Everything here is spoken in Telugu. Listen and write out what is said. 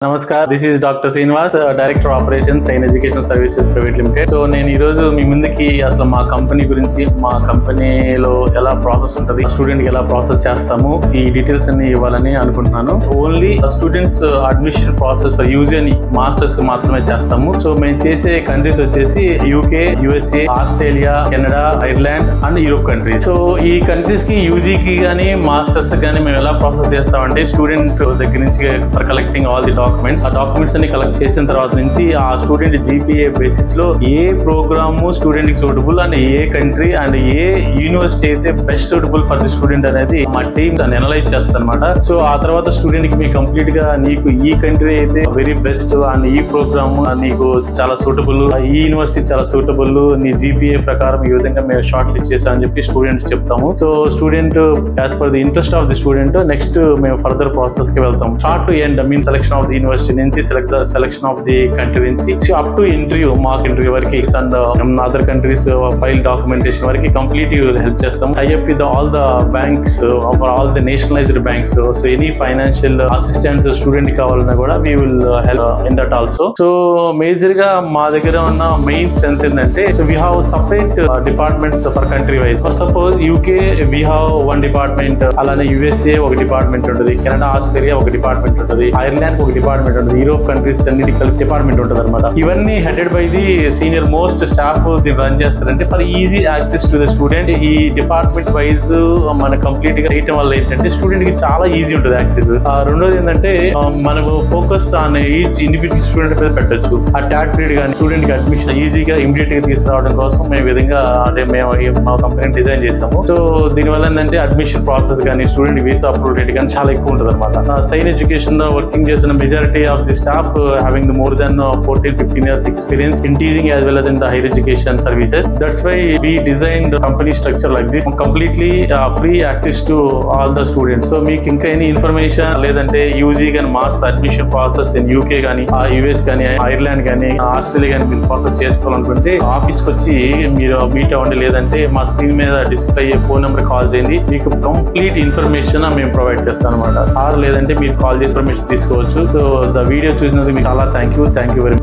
నమస్కారం, this is doctor Srinivas, director operations sign education services private limited. So నేను ఈ రోజు మీ ముందుకి అసలు మా కంపెనీ గురించి, మా కంపెనీలో ఎలా ప్రాసెస్ ఉంటుంది, స్టూడెంట్ కి ఎలా ప్రాసెస్ చేస్తాము, ఈ డీటెయిల్స్ అన్ని ఇవ్వాలని అనుకుంటున్నాను. Only students admission process for UG అని మాస్టర్స్ కి మాత్రమే చేస్తాము. సో మేము చేసే కంట్రీస్ వచ్చేసి UK, USA, Australia, Canada, Ireland and Europe countries. So ఈ కంట్రీస్ కి యూజీకి కానీ మాస్టర్స్ కానీ మేము ఎలా ప్రాసెస్ చేస్తామంటే, స్టూడెంట్ దగ్గర నుంచి for collecting all the documents, ఆ డాక్యుమెంట్స్ అన్ని కలెక్ట్ చేసిన తర్వాత నుంచి ఆ స్టూడెంట్ జీపీఏ బేసిస్ లో ఏ ప్రోగ్రామ్ స్టూడెంట్ కి సూటబుల్ అండ్ ఏ కంట్రీ అండ్ ఏ యూనివర్సిటీ అయితే best suitable for the student అనేది మా టీమ్ దాన్ని అనలైజ్ చేస్తాం అనమాట. సో ఆ తర్వాత స్టూడెంట్ కి మీకు కంప్లీట్ గా నీకు ఈ కంట్రీ అయితే వెరీ బెస్ట్ అండ్ ఈ ప్రోగ్రామ్ నీకు చాలా సూటబుల్, ఈ యూనివర్సిటీ చాలా సూటబుల్, నీ జీపీఏ ప్రకారం ఈ విధంగా మేము షార్ట్ లిస్ట్ చేసామని చెప్పి స్టూడెంట్స్ చెప్తాము. So student as per the interest of the student next మేము ఫర్దర్ ప్రాసెస్ కి వెళ్తాం. Start to end mean selection of the university నుంచి, సెలెక్షన్ ఆఫ్ ది కంట్రీ నుంచి up to interview, mock interview వరకు and other countries file documentation వరకు కంప్లీట్ హెల్ప్ చేస్తాం. Tie up with all the banks, all the nationalised banks. So any financial assistance student కావాలన్నా కూడా we will help in that also. So major గా మా దగ్గర ఉన్న మెయిన్ స్ట్రెంత్ ఏంటంటే, so we have separate departments for country wise. For suppose UK we have one department, అలానే యుఎస్ఏ ఒక డిపార్ట్మెంట్ ఉంటుంది, కెనడా, ఆస్ట్రేలియా ఒక డిపార్ట్మెంట్ ఉంటుంది, ఐర్లాండ్ ఒక డిపార్ట్మెంట్ ఉంటుంది, యూరోప్ కంట్రీస్ అన్నిటి కలిపి డిపార్ట్మెంట్ ఉంటుంది అనమాట. ఇవన్నీ headed by the senior most staff run చేస్తారంటే for easy access to the student. ఈ డిపార్ట్మెంట్ వైజ్ మన కంప్లీట్ గా చేయటం వల్ల ఏంటంటే స్టూడెంట్ కి చాలా ఈజీ ఉంటుంది యాక్సెస్. రెండోది ఏంటంటే మనము focus on each individual student మీద పెట్టచ్చు. ఆ ట్యాగ్ పీరియడ్ కానీ స్టూడెంట్ కి అడ్మిషన్ ఈజీగా ఇమీడియట్ గా తీసుకురావడం కోసం మేము విధంగా అంటే మేము మా కంపెనీ డిజైన్ చేసాము. సో దీనివల్ల ఏంటంటే అడ్మిషన్ ప్రాసెస్ కానీ స్టూడెంట్ వీసా అప్రూవ్ రేట్ కానీ చాలా ఎక్కువ ఉంటుంది అనమాట. సైన్ ఎడ్యుకేషన్ వర్కింగ్ చేసిన majority of the staff having the more than 14-15 years experience in teaching as well as in the higher education services. That's why we designed the company structure like this, completely free access to all the students. So meek inka any information ledante UG gan master's admission process in UK gaani, US gaani, Ireland gaani, Australia gaani meer process chesukovalanunte office ki vachi meer meet avandi, ledante ma screen meeda display aye phone number call cheyandi, meeku complete information మేము ప్రొవైడ్ చేస్తాం అనమాట. ఆర్ లేదంటే మీరు కాల్ చేసి ఇన్ఫర్మేషన్ తీసుకోవచ్చు. సో ద వీడియో చూసినందుకు మీకు చాలా థ్యాంక్ యూ వెరీ మచ్.